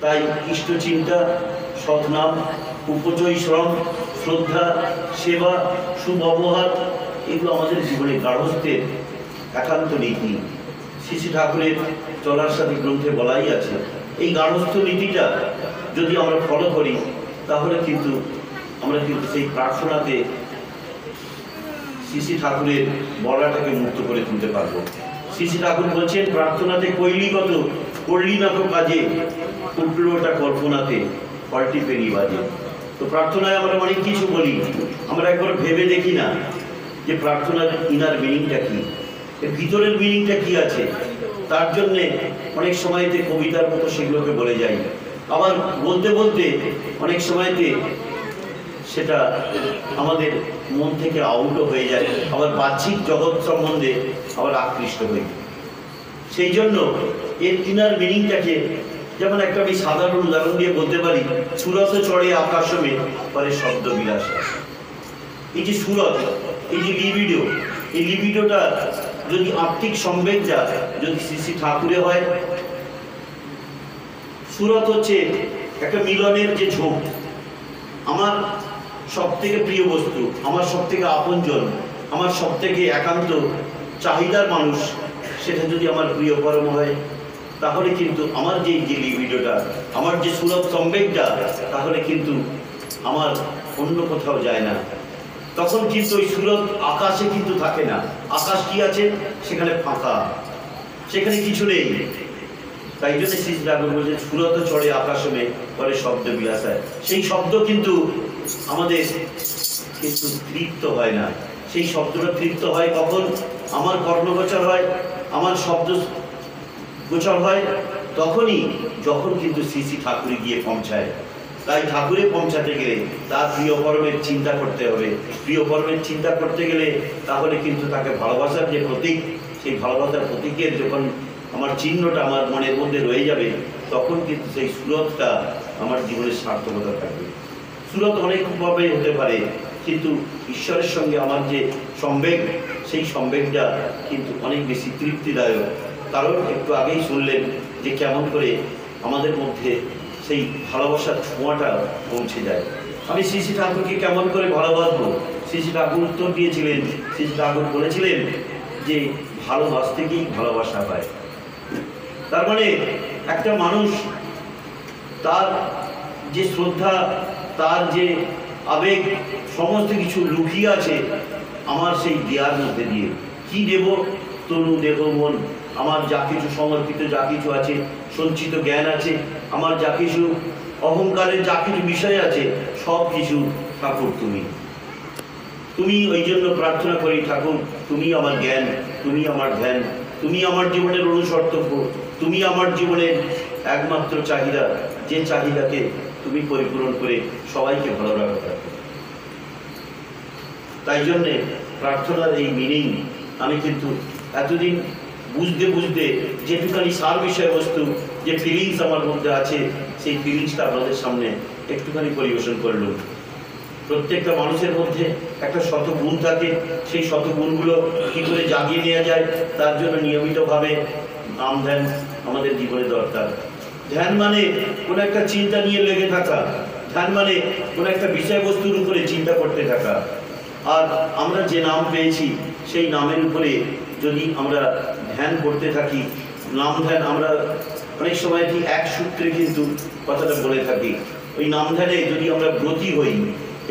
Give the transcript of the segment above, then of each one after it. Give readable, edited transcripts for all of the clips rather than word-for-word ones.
তাই ইষ্টচিন্তা, সৎনাম, উপচয় শ্রম, শ্রদ্ধা, সেবা, সুব্যবহার এগুলো আমাদের জীবনে গার্হস্থ্যের একান্ত নীতি। শ্রী শ্রী ঠাকুরের চলার সাথে গ্রন্থে বলাই আছে। এই গার্হস্থ্য নীতিটা যদি আমরা ফলো করি তাহলে কিন্তু আমরা কিন্তু সেই প্রার্থনাতে শ্রী শ্রী ঠাকুরের বলাটাকে মুক্ত করে তুলতে পারবো। শ্রী শ্রী ঠাকুর বলছেন, প্রার্থনাতে কৈলিগত করলি না তো কাজে, উল্টোটা কল্পনাতে পাল্টি পেনি বাজে। তো প্রার্থনায় আমরা অনেক কিছু বলি, আমরা একবার ভেবে দেখি না যে প্রার্থনার ইনার মিনিংটা কি, এর ভিতরের মিনিংটা কি আছে। তার জন্যে অনেক সময়তে কবিতার মতো সেগুলোকে বলে যাই, আবার বলতে বলতে অনেক সময়তে সেটা আমাদের মন থেকে আউটও হয়ে যায়, আবার বাহ্যিক জগৎ সম্বন্ধে আবার আকৃষ্ট হই। সেই জন্য এর ইনার মিনিংটাকে, যেমন একটা আমি সাধারণ উদাহরণ দিয়ে বলতে পারি, সুরত চড়ে আকাশমে পরে শব্দ বিলাস। এই যে সুরত, এই যে লিবিডো, এই লিবিডোটা যদি আত্মিক সংবেদটা যদি শ্রী শ্রী ঠাকুরে হয়, সুরত হচ্ছে একটা মিলনের যে ঝোঁক। আমার সব থেকে প্রিয় বস্তু, আমার সব থেকে আপনজন, আমার সব থেকে একান্ত চাহিদার মানুষ, সেটা যদি আমার প্রিয় পরম হয়, তাহলে কিন্তু আমার যে লিবিডোটা, আমার যে সুরত সংবেগটা, তাহলে কিন্তু আমার অন্য কোথাও যায় না। তখন কিন্তু ওই সুরত আকাশে কিন্তু থাকে না। আকাশ কি আছে? সেখানে ফাঁকা, সেখানে কিছু নেই। তাই জন্য শ্রী ঠাকুর বলছেন, সুরত চড়ে আকাশমে পরে শব্দ বিলাসায়। সেই শব্দ কিন্তু আমাদের কিন্তু তৃপ্ত হয় না। সেই শব্দটা তৃপ্ত হয় কখন? আমার কর্ণগোচর হয়, আমার শব্দ গোচর হয় তখনই, যখন কিন্তু শ্রী শ্রী ঠাকুরে গিয়ে পৌঁছায়। তাই ঠাকুরে পৌঁছাতে গেলে তার প্রিয় পরমের চিন্তা করতে হবে। প্রিয় পরমের চিন্তা করতে গেলে তাহলে কিন্তু তাকে ভালোবাসার যে প্রতীক, সেই ভালোবাসার প্রতীকের যখন আমার চিহ্নটা আমার মনের মধ্যে রয়ে যাবে, তখন কিন্তু সেই সুরতটা আমার জীবনের সার্থকতা থাকবে। সুরত অনেকভাবে হতে পারে, কিন্তু ঈশ্বরের সঙ্গে আমার যে সম্বেগ, সেই সম্বেগটা কিন্তু অনেক বেশি তৃপ্তিদায়ক। কারণ একটু আগেই শুনলেন যে কেমন করে আমাদের মধ্যে সেই ভালোবাসার ছোঁয়াটা পৌঁছে যায়। আমি শ্রী শ্রী ঠাকুরকে কেমন করে ভালোবাসবো? শ্রী শ্রী ঠাকুর উত্তর দিয়েছিলেন, শ্রী শ্রী ঠাকুর বলেছিলেন যে ভালোবাসতে গিয়েই ভালোবাসা পায়। তার মানে একটা মানুষ তার যে শ্রদ্ধা, তার যে আবেগ, সমস্ত কিছু লুকিয়ে আছে আমার সেই দেয়ার মধ্যে দিয়ে। কি দেব? তনু, দেহ, মন, আমার যা কিছু সমর্পিত যা কিছু আছে, সঞ্চিত জ্ঞান আছে, আমার যা কিছু অহংকারের যা কিছু বিষয় আছে, সব কিছু ঠাকুর তুমি। তুমি ওই জন্য প্রার্থনা করি, ঠাকুর তুমি আমার জ্ঞান, তুমি আমার ধ্যান, তুমি আমার জীবনের অনুসর্তব্য, তুমি আমার জীবনের একমাত্র চাহিদা, যে চাহিদাকে তুমি পরিপূরণ করে সবাইকে ভালো রাখা থাকবে। তাই জন্যে প্রার্থনার এই মিনিং আমি কিন্তু এতদিন বুঝতে বুঝতে যেটুখানি সার বিষয়বস্তু, যে ফিলিংস আমার মধ্যে আছে, সেই ফিলিংসটা আপনাদের সামনে একটুখানি পরিবেশন করলাম। প্রত্যেকটা মানুষের মধ্যে একটা শতগুণ থাকে, সেই শতগুণগুলো কী করে জাগিয়ে নেওয়া যায়, তার জন্য নিয়মিতভাবে নাম ধ্যান আমাদের জীবনে দরকার। ধ্যান মানে কোনো একটা চিন্তা নিয়ে লেগে থাকা, ধ্যান মানে কোনো একটা বিষয়বস্তুর উপরে চিন্তা করতে থাকা। আর আমরা যে নাম পেয়েছি সেই নামের উপরে যদি আমরা ধ্যান করতে থাকি, নাম ধ্যান আমরা অনেক সময় কি এক সূত্রে কিন্তু কথাটা বলে থাকি। ওই নাম ধ্যানে যদি আমরা ব্রতী হই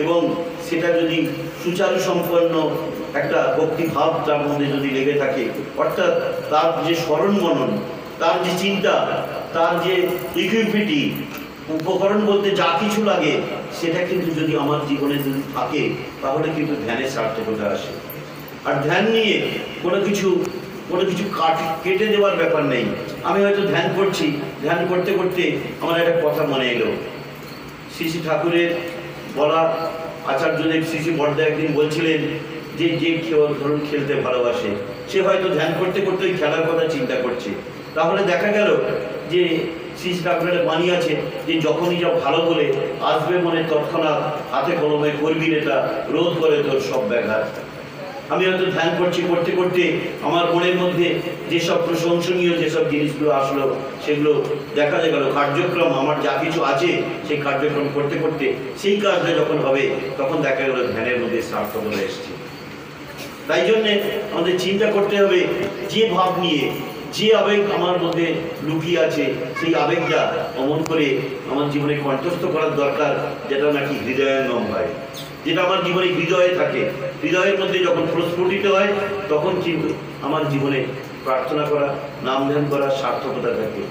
এবং সেটা যদি সুচারু সম্পন্ন একটা ভক্তিভাব তার মধ্যে যদি লেগে থাকে, অর্থাৎ তার যে স্মরণ মনন, তার যে চিন্তা, তার যে ইকুইপিটি, উপকরণ বলতে যা কিছু লাগে, সেটা কিন্তু যদি আমার জীবনে যদি থাকে, তাহলে কিন্তু ধ্যানের সার্থকতা আসে। আর ধ্যান নিয়ে কোনো কিছু কেটে দেওয়ার ব্যাপার নেই। আমি হয়তো ধ্যান করছি, ধ্যান করতে করতে আমার একটা কথা মনে এলো। শ্রী শ্রী ঠাকুরের বলা আচার্যদেব শ্রী শ্রী বড়দা একদিন বলছিলেন যে ধরুন খেলতে ভালোবাসে, সে হয়তো ধ্যান করতে করতে ওই খেলার কথা চিন্তা করছে। তাহলে দেখা গেল যে শ্রী শ্রী ঠাকুরের বাণী আছে যে যখনই যা ভালো বলে আসবে মনে, তৎক্ষণাৎ হাতে কলমে করবি এটা, রোধ করে তোর সব ব্যাঘাত। আমি হয়তো ধ্যান করছি, করতে করতে আমার মনের মধ্যে যেসব প্রশংসনীয় যেসব জিনিসগুলো আসলো, সেগুলো দেখা গেল কার্যক্রম আমার যা কিছু আছে সেই কার্যক্রম করতে করতে সেই কাজটা যখন হবে তখন দেখা গেল ধ্যানের মধ্যে সার্থকতা এসছে। তাই জন্যে আমাদের চিন্তা করতে হবে, যে ভাব নিয়ে যে আবেগ আমার মধ্যে লুকিয়ে আছে সেই আবেগটা অমন করে আমার জীবনে কণ্ঠস্থ করার দরকার, যেটা নাকি হৃদয়ঙ্গম হয়, যেটা আমার জীবনে হৃদয়ে থাকে। হৃদয়ের মধ্যে যখন প্রস্ফুটিত হয় তখন কিন্তু আমার জীবনে প্রার্থনা করা, নাম ধ্যান করার সার্থকতা থাকে।